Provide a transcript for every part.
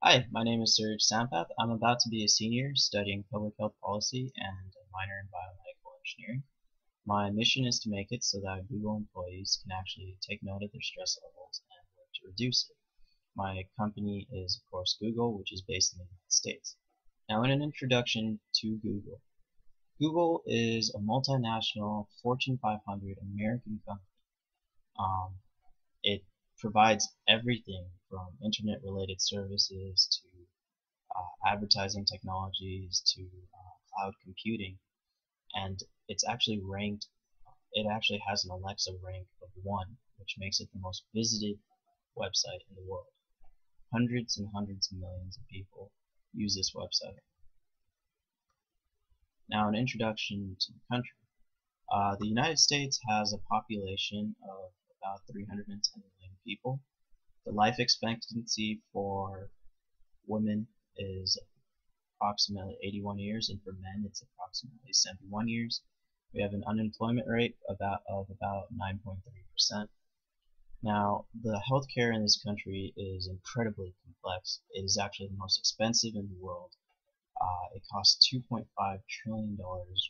Hi, my name is Suraj Sampath. I'm about to be a senior studying public health policy and a minor in biomedical engineering. My mission is to make it so that Google employees can actually take note of their stress levels and work to reduce it. My company is, of course, Google, which is based in the United States. Now, in an introduction to Google, Google is a multinational Fortune 500 American company. Um, it provides everything from internet-related services to advertising technologies to cloud computing, and it's actually ranked. It actually has an Alexa rank of 1, which makes it the most visited website in the world. Hundreds and hundreds of millions of people use this website. Now, an introduction to the country. The United States has a population of about 310 million people. The life expectancy for women is approximately 81 years, and for men it's approximately 71 years. We have an unemployment rate of about 9.3%. Now, the healthcare in this country is incredibly complex. It is actually the most expensive in the world. It costs $2.5 trillion,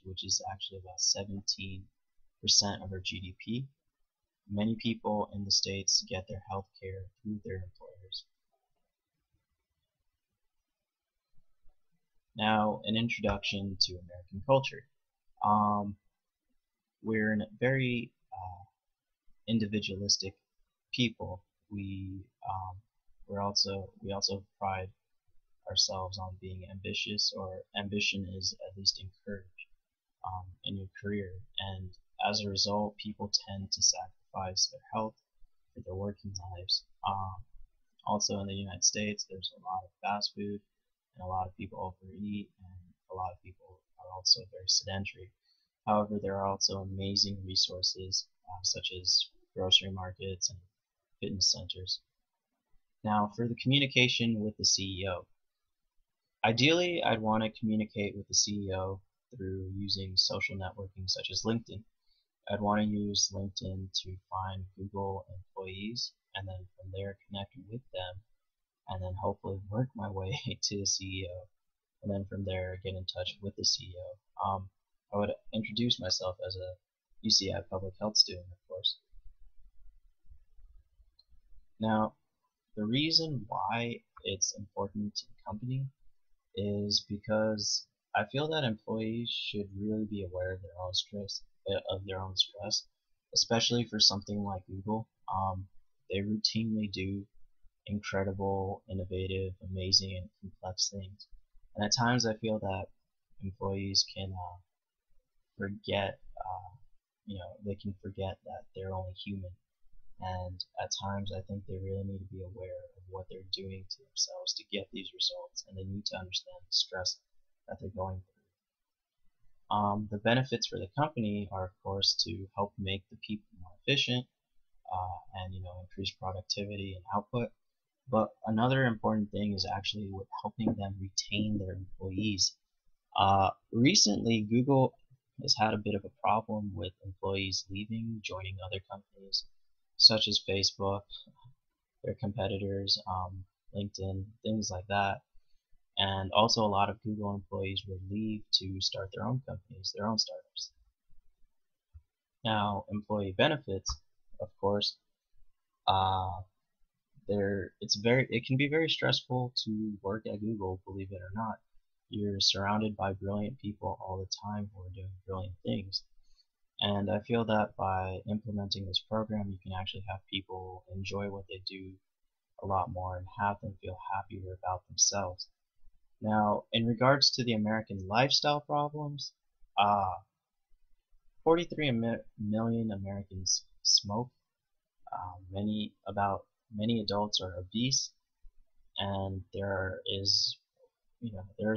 which is actually about 17% of our GDP. Many people in the States get their healthcare through their employers. Now, an introduction to American culture. Um, we're a very individualistic people. We also pride ourselves on being ambitious, or ambition is at least encouraged in your career. And as a result, people tend to sacrifice their health for their working lives. Also, in the United States, there's a lot of fast food, and a lot of people overeat, and a lot of people are also very sedentary. However, there are also amazing resources such as grocery markets and fitness centers. Now, for the communication with the CEO. Ideally, I'd want to communicate with the CEO through using social networking such as LinkedIn. I'd want to use LinkedIn to find Google employees and then from there connect with them and then hopefully work my way to the CEO and then from there get in touch with the CEO. I would introduce myself as a UCI public health student, of course. Now, the reason why it's important to the company is because I feel that employees should really be aware of their own stress, especially for something like Google. They routinely do incredible, innovative, amazing, and complex things, and at times I feel that employees can forget, they can forget that they're only human. And at times, I think they really need to be aware of what they're doing to themselves to get these results, and they need to understand the stress that they're going through. The benefits for the company are, of course, to help make the people more efficient and increase productivity and output. But another important thing is actually with helping them retain their employees. Recently, Google has had a bit of a problem with employees leaving, joining other companies, such as Facebook, their competitors, LinkedIn, things like that. And also a lot of Google employees will leave to start their own companies, their own startups. Now, employee benefits, of course, uh, it can be very stressful to work at Google, believe it or not. You're surrounded by brilliant people all the time who are doing brilliant things. And I feel that by implementing this program, you can actually have people enjoy what they do a lot more and have them feel happier about themselves. Now, in regards to the American lifestyle problems, 43 million Americans smoke. Many adults are obese, and there's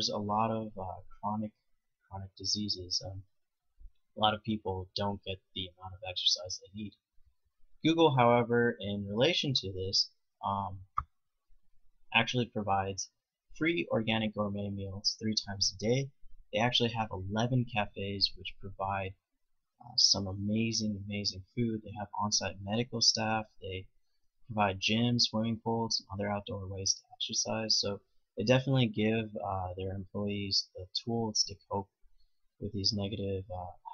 a lot of chronic diseases. A lot of people don't get the amount of exercise they need. Google, however, in relation to this, actually provides free organic gourmet meals 3 times a day. They actually have 11 cafes which provide some amazing food. They have on-site medical staff. They provide gyms, swimming pools, and other outdoor ways to exercise. So they definitely give their employees the tools to cope with these negative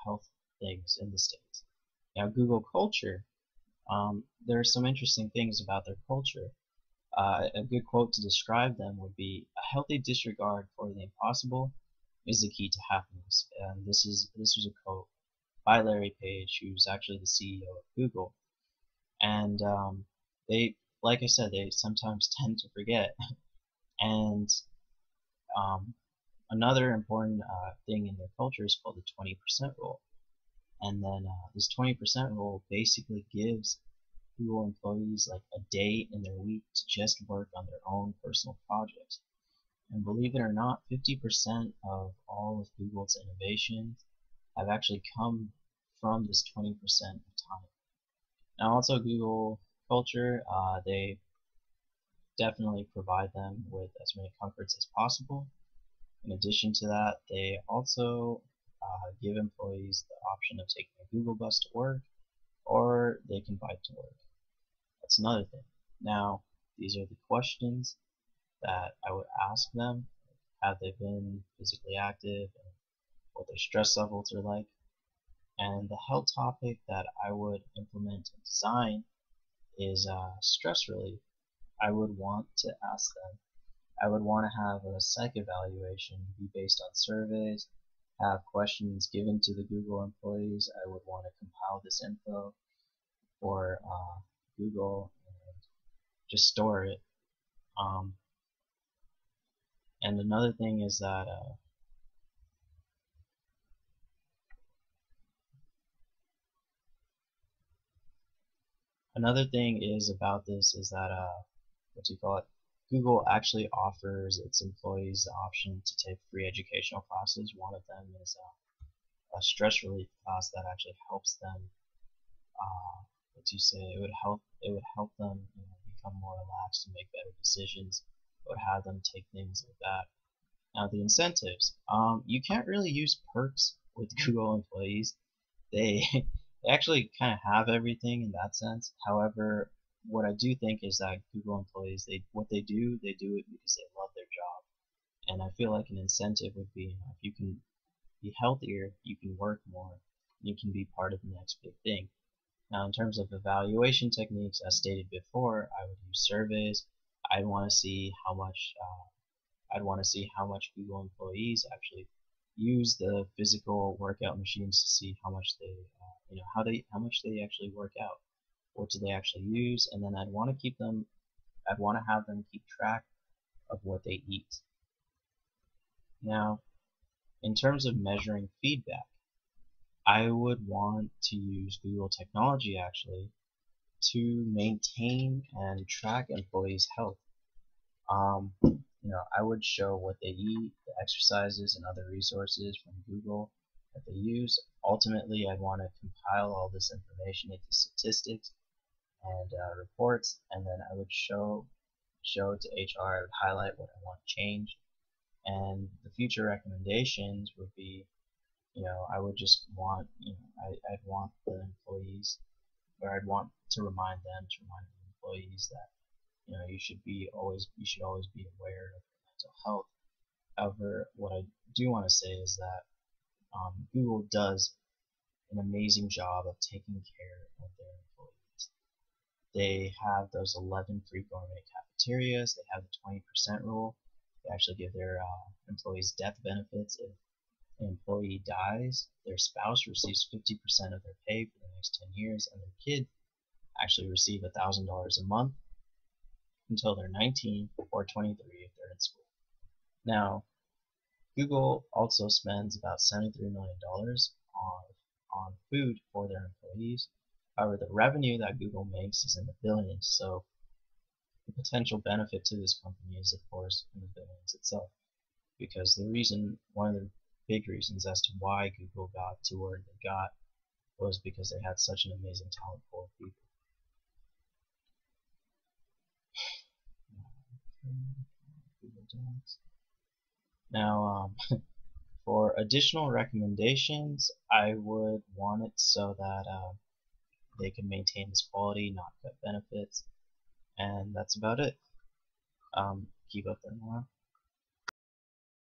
health things in the States. Now, Google culture, there are some interesting things about their culture. A good quote to describe them would be, "A healthy disregard for the impossible is the key to happiness." And this was a quote by Larry Page, who's actually the CEO of Google. And they, like I said, they sometimes tend to forget. And um, another important thing in their culture is called the 20% rule. And then this 20% rule basically gives Google employees like a day in their week to just work on their own personal projects. And believe it or not, 50% of all of Google's innovations have actually come from this 20% of time. Now also Google culture, they definitely provide them with as many comforts as possible. In addition to that, they also give employees the option of taking a Google bus to work, or they can bike to work. That's another thing. Now, these are the questions that I would ask them. Have they been physically active, and what their stress levels are like? And the health topic that I would implement and design is stress relief. I would want to ask them. I would want to have a psych evaluation be based on surveys, have questions given to the Google employees. I would want to compile this info for Google and just store it. Um, and another thing is that another thing is about this is that what do you call it? Google actually offers its employees the option to take free educational classes. One of them is a stress relief class that actually helps them. What do you say? It would help them, become more relaxed and make better decisions. It would have them take things like that. Now the incentives. You can't really use perks with Google employees. They they actually kind of have everything in that sense. However, what I do think is that Google employees, they do it because they love their job. And I feel like an incentive would be, if you can be healthier, you can work more, you can be part of the next big thing. Now, in terms of evaluation techniques, as stated before, I would use surveys. I'd want to see how much Google employees actually use the physical workout machines to see how much they, how much they actually work out. What do they actually use? And then I'd want to have them keep track of what they eat. Now, in terms of measuring feedback, I would want to use Google technology actually to maintain and track employees' health. I would show what they eat, the exercises, and other resources from Google that they use. Ultimately, I'd want to compile all this information into statistics and reports, and then I would show to HR. I would highlight what I want changed, and the future recommendations would be, I would just want, I'd want the employees, or I'd want to remind the employees that you should always be aware of mental health. However, what I do want to say is that Google does an amazing job of taking care of their employees. They have those 11 free gourmet cafeterias. They have the 20% rule. They actually give their employees death benefits. If an employee dies, their spouse receives 50% of their pay for the next 10 years, and their kid actually receive $1,000 a month until they're 19 or 23 if they're in school. Now, Google also spends about $73 million on food for their employees. However, the revenue that Google makes is in the billions, so the potential benefit to this company is, of course, in the billions itself. Because one of the big reasons as to why Google got to where they got was because they had such an amazing talent pool of people. Now, for additional recommendations, I would want it so that they can maintain this quality, not cut benefits, and that's about it. keep up their morale.